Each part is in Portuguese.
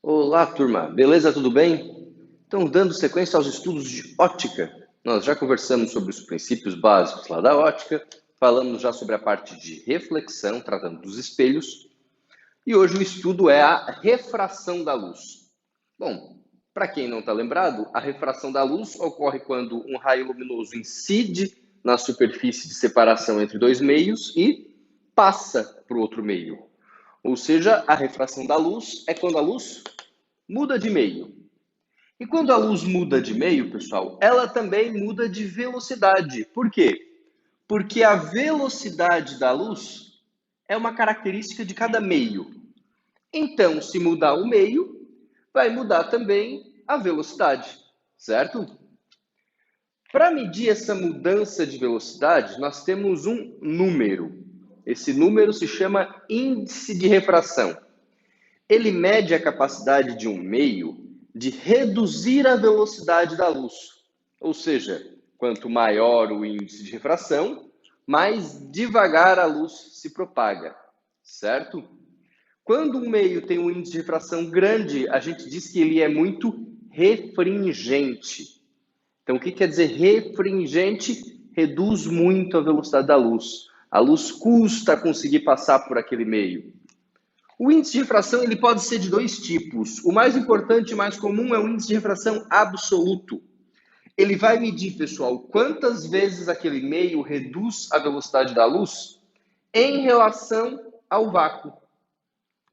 Olá, turma. Beleza? Tudo bem? Então, dando sequência aos estudos de ótica, nós já conversamos sobre os princípios básicos lá da ótica, falamos já sobre a parte de reflexão, tratando dos espelhos, e hoje o estudo é a refração da luz. Bom, para quem não está lembrado, a refração da luz ocorre quando um raio luminoso incide na superfície de separação entre dois meios e passa para o outro meio. Ou seja, a refração da luz é quando a luz muda de meio. E quando a luz muda de meio, pessoal, ela também muda de velocidade. Por quê? Porque a velocidade da luz é uma característica de cada meio. Então, se mudar o meio, vai mudar também a velocidade, certo? Para medir essa mudança de velocidade, nós temos um número. Esse número se chama índice de refração. Ele mede a capacidade de um meio de reduzir a velocidade da luz. Ou seja, quanto maior o índice de refração, mais devagar a luz se propaga, certo? Quando um meio tem um índice de refração grande, a gente diz que ele é muito refringente. Então, o que quer dizer refringente? Reduz muito a velocidade da luz. A luz custa a conseguir passar por aquele meio. O índice de refração ele pode ser de dois tipos. O mais importante e mais comum é o índice de refração absoluto. Ele vai medir, pessoal, quantas vezes aquele meio reduz a velocidade da luz em relação ao vácuo.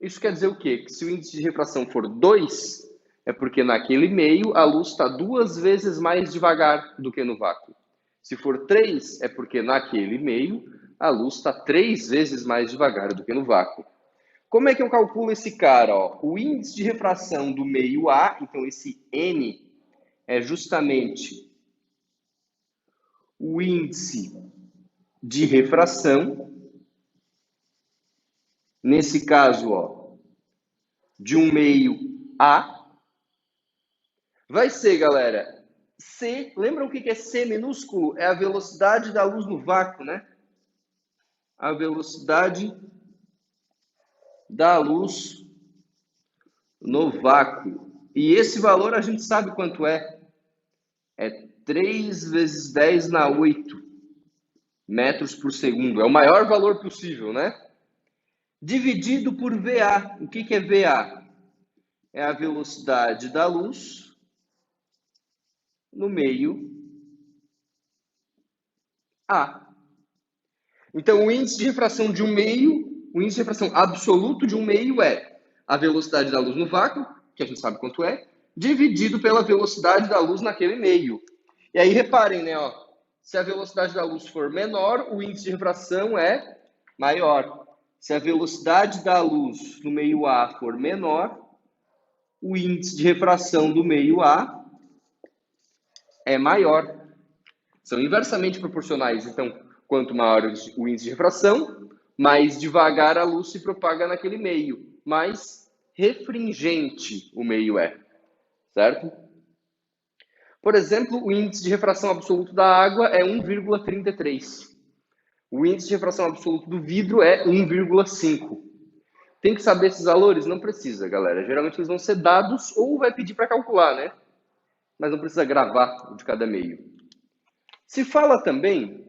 Isso quer dizer o quê? Que se o índice de refração for 2, é porque naquele meio a luz está 2 vezes mais devagar do que no vácuo. Se for 3, é porque naquele meio a luz está 3 vezes mais devagar do que no vácuo. Como é que eu calculo esse cara? Ó? O índice de refração do meio A, então esse N, é justamente o índice de refração, nesse caso, ó, de um meio A, vai ser, galera, C, lembram o que é C minúsculo? É a velocidade da luz no vácuo, né? A velocidade da luz no vácuo. E esse valor a gente sabe quanto é. É 3 vezes 10 na 8 metros por segundo. É o maior valor possível, né? Dividido por VA. O que é VA? É a velocidade da luz no meio A. Então, o índice de refração de um meio, o índice de refração absoluto de um meio é a velocidade da luz no vácuo, que a gente sabe quanto é, dividido pela velocidade da luz naquele meio. E aí, reparem, né? Ó, se a velocidade da luz for menor, o índice de refração é maior. Se a velocidade da luz no meio A for menor, o índice de refração do meio A é maior. São inversamente proporcionais. Então, quanto maior o índice de refração, mais devagar a luz se propaga naquele meio, mais refringente o meio é, certo? Por exemplo, o índice de refração absoluto da água é 1,33. O índice de refração absoluto do vidro é 1,5. Tem que saber esses valores? Não precisa, galera. Geralmente eles vão ser dados ou vai pedir para calcular, né? Mas não precisa gravar o de cada meio. Se fala também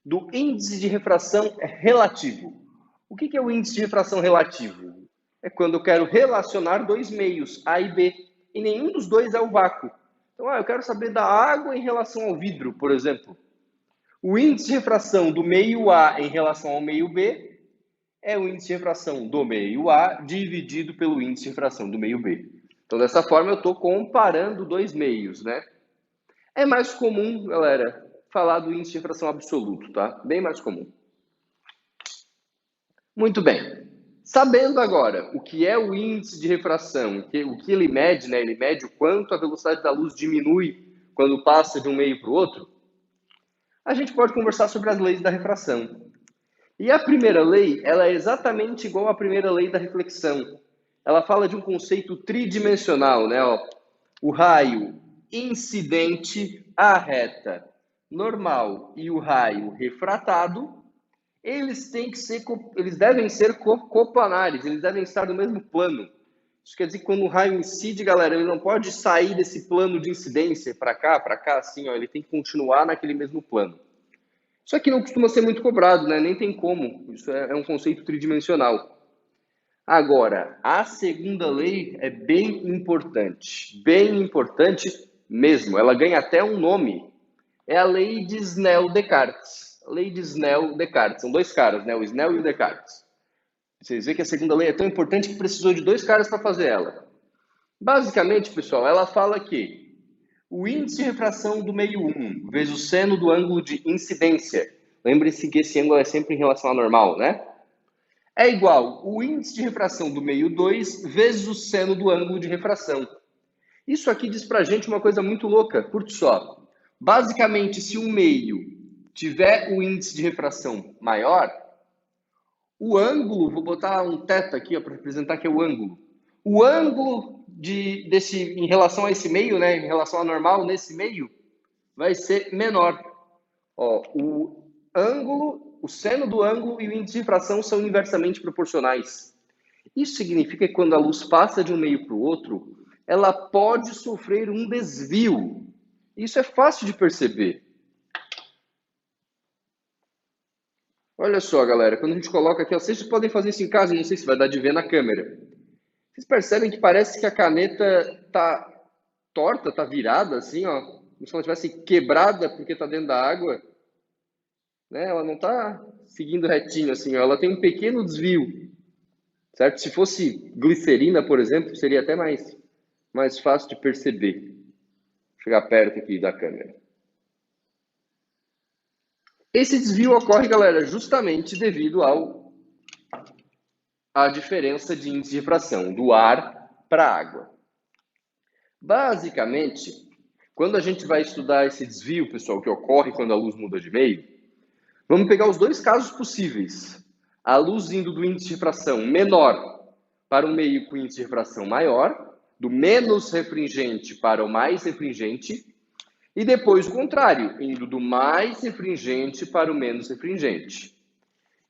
do índice de refração relativo. O que é o índice de refração relativo? É quando eu quero relacionar dois meios, A e B, e nenhum dos dois é o vácuo. Então, eu quero saber da água em relação ao vidro, por exemplo. O índice de refração do meio A em relação ao meio B é o índice de refração do meio A dividido pelo índice de refração do meio B. Então, dessa forma, eu estou comparando dois meios, né? É mais comum, galera, falar do índice de refração absoluto, tá? Bem mais comum. Muito bem. Sabendo agora o que é o índice de refração, o que ele mede, né? Ele mede o quanto a velocidade da luz diminui quando passa de um meio para o outro. A gente pode conversar sobre as leis da refração. E a primeira lei, ela é exatamente igual à primeira lei da reflexão. Ela fala de um conceito tridimensional, né? Ó, o raio incidente à reta normal e o raio refratado, eles devem ser coplanares, eles devem estar no mesmo plano. Isso quer dizer que quando o raio incide, galera, ele não pode sair desse plano de incidência para cá, assim, ó, ele tem que continuar naquele mesmo plano. Isso aqui não costuma ser muito cobrado, né? Nem tem como. Isso é um conceito tridimensional. Agora, a segunda lei é bem importante mesmo. Ela ganha até um nome. É a lei de Snell-Descartes. A lei de Snell-Descartes. São dois caras, né? O Snell e o Descartes. Vocês veem que a segunda lei é tão importante que precisou de dois caras para fazer ela. Basicamente, pessoal, ela fala que o índice de refração do meio 1 vezes o seno do ângulo de incidência. Lembre-se que esse ângulo é sempre em relação ao normal, né? É igual o índice de refração do meio 2 vezes o seno do ângulo de refração. Isso aqui diz pra gente uma coisa muito louca, curte só. Basicamente, se um meio tiver o índice de refração maior, o ângulo, vou botar um θ aqui para representar que é o ângulo. O ângulo em relação a esse meio, né, em relação ao normal nesse meio, vai ser menor. Ó, o seno do ângulo e o índice de refração são inversamente proporcionais. Isso significa que quando a luz passa de um meio para o outro, ela pode sofrer um desvio. Isso é fácil de perceber. Olha só, galera, quando a gente coloca aqui, vocês podem fazer isso em casa, não sei se vai dar de ver na câmera. Vocês percebem que parece que a caneta tá torta, tá virada assim, ó, como se ela tivesse quebrada porque tá dentro da água, né? Ela não tá seguindo retinho assim, ó, ela tem um pequeno desvio, certo? Se fosse glicerina, por exemplo, seria até mais fácil de perceber. Vou chegar perto aqui da câmera. Esse desvio ocorre, galera, justamente devido à diferença de índice de refração do ar para a água. Basicamente, quando a gente vai estudar esse desvio, pessoal, que ocorre quando a luz muda de meio, vamos pegar os dois casos possíveis. A luz indo do índice de refração menor para um meio com índice de refração maior, do menos refringente para o mais refringente, e depois o contrário, indo do mais refringente para o menos refringente.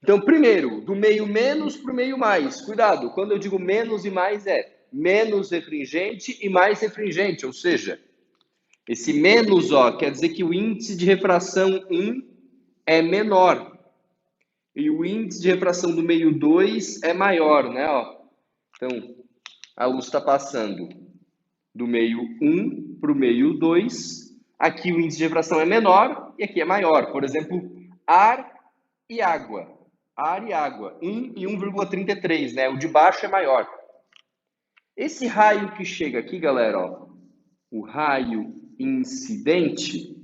Então, primeiro, do meio menos para o meio mais. Cuidado, quando eu digo menos e mais é menos refringente e mais refringente, ou seja, esse menos, ó, quer dizer que o índice de refração 1 é menor. E o índice de refração do meio 2 é maior, né? Ó. Então, a luz está passando do meio 1 para o meio 2. Aqui o índice de refração é menor e aqui é maior. Por exemplo, ar e água. Ar e água, 1 e 1,33, né? O de baixo é maior. Esse raio que chega aqui, galera, ó, o raio incidente,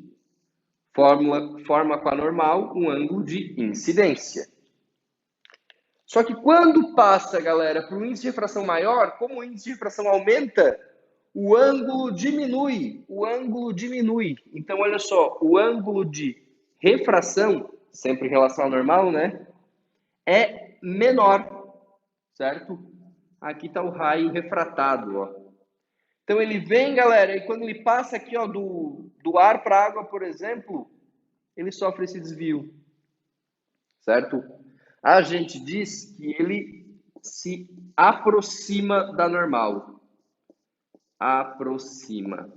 forma com a normal um ângulo de incidência. Só que quando passa, galera, para o índice de refração maior, como o índice de refração aumenta, o ângulo diminui. O ângulo diminui. Então, olha só, o ângulo de refração, sempre em relação ao normal, né? É menor, certo? Aqui está o raio refratado, ó. Então ele vem, galera, e quando ele passa aqui, ó, do ar para a água, por exemplo, ele sofre esse desvio, certo? A gente diz que ele se aproxima da normal. Aproxima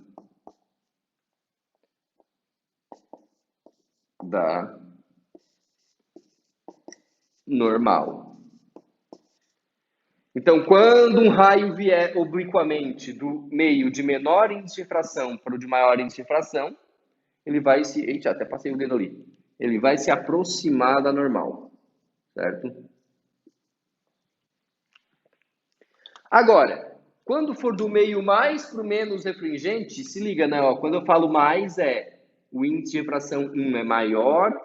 da normal. Então, quando um raio vier obliquamente do meio de menor índice de refração para o de maior índice de refração, ele vai se... Eita, até passei o dedo ali. Ele vai se aproximar da normal, certo? Agora, quando for do meio mais para o menos refringente, se liga, né? Ó, quando eu falo mais, o índice de refração 1 é maior,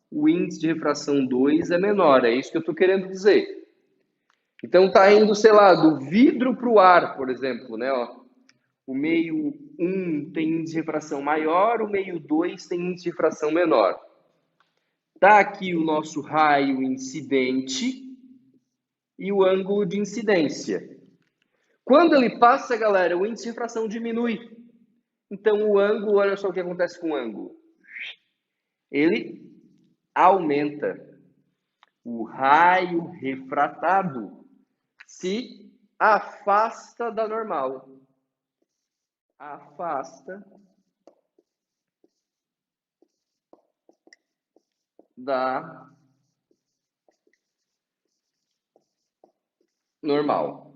o índice de refração 2 é menor. É isso que eu estou querendo dizer. Então, tá indo, sei lá, do vidro para o ar, por exemplo, né? Ó, o meio 1 tem índice de refração maior, o meio 2 tem índice de refração menor. Tá aqui o nosso raio incidente e o ângulo de incidência. Quando ele passa, galera, o índice de refração diminui. Então, o ângulo, olha só o que acontece com o ângulo. Ele aumenta. O raio refratado se afasta da normal. Afasta da normal.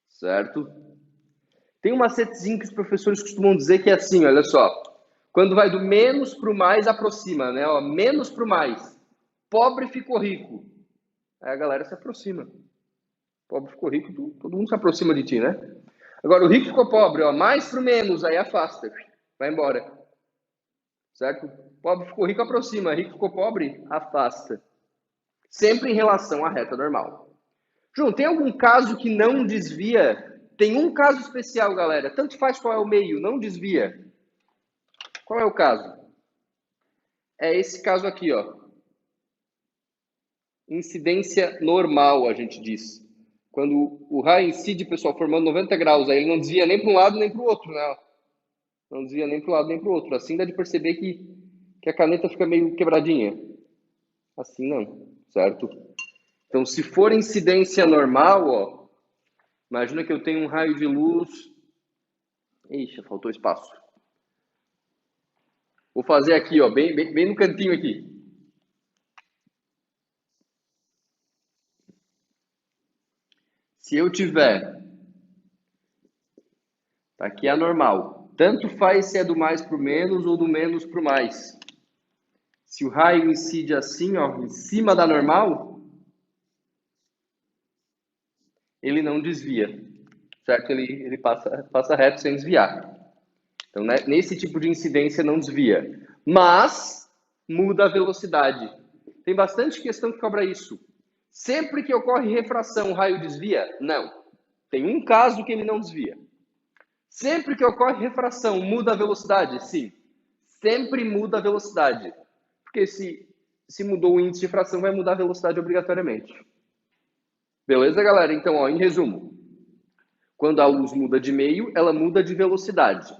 Certo? Tem um macetezinho que os professores costumam dizer que é assim, olha só. Quando vai do menos para o mais, aproxima, né? Ó, menos para o mais. Pobre ficou rico. Aí a galera se aproxima. Pobre ficou rico, todo mundo se aproxima de ti, né? Agora, o rico ficou pobre, ó, mais para o menos, aí afasta. Vai embora. Certo? Pobre ficou rico, aproxima. Rico ficou pobre, afasta. Sempre em relação à reta normal. João, tem algum caso que não desvia? Tem um caso especial, galera. Tanto faz qual é o meio, não desvia. Qual é o caso? É esse caso aqui, ó. Incidência normal, a gente diz. Quando o raio incide, pessoal, formando 90 graus, aí ele não desvia nem para um lado nem para o outro, né? Não desvia nem para um lado nem para o outro. Assim dá de perceber que a caneta fica meio quebradinha. Assim não, certo? Então, se for incidência normal, ó, imagina que eu tenho um raio de luz. Ixi, faltou espaço. Vou fazer aqui, ó, bem no cantinho aqui. Se eu tiver, tá aqui a normal. Tanto faz se é do mais para o menos ou do menos para o mais. Se o raio incide assim, ó, em cima da normal, ele não desvia, certo? Ele passa reto sem desviar. Então, né, nesse tipo de incidência não desvia. Mas muda a velocidade. Tem bastante questão que cobra isso. Sempre que ocorre refração, o raio desvia? Não. Tem um caso que ele não desvia. Sempre que ocorre refração, muda a velocidade? Sim. Sempre muda a velocidade. Porque se mudou o índice de fração, vai mudar a velocidade obrigatoriamente. Beleza, galera? Então, ó, em resumo, quando a luz muda de meio, ela muda de velocidade.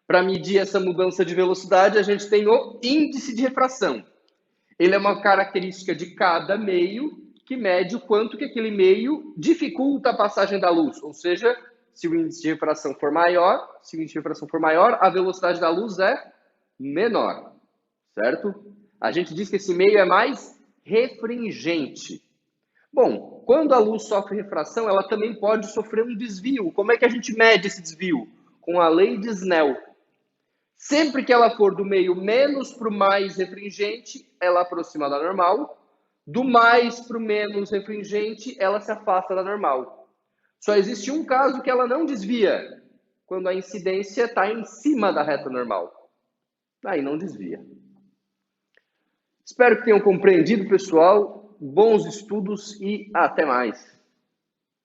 Para medir essa mudança de velocidade, a gente tem o índice de refração. Ele é uma característica de cada meio que mede o quanto que aquele meio dificulta a passagem da luz. Ou seja, se o índice de refração for maior, a velocidade da luz é menor, certo? A gente diz que esse meio é mais refringente. Bom, quando a luz sofre refração, ela também pode sofrer um desvio. Como é que a gente mede esse desvio? Com a lei de Snell. Sempre que ela for do meio menos para o mais refringente, ela aproxima da normal. Do mais para o menos refringente, ela se afasta da normal. Só existe um caso que ela não desvia, quando a incidência está em cima da reta normal. Aí não desvia. Espero que tenham compreendido, pessoal. Bons estudos e até mais.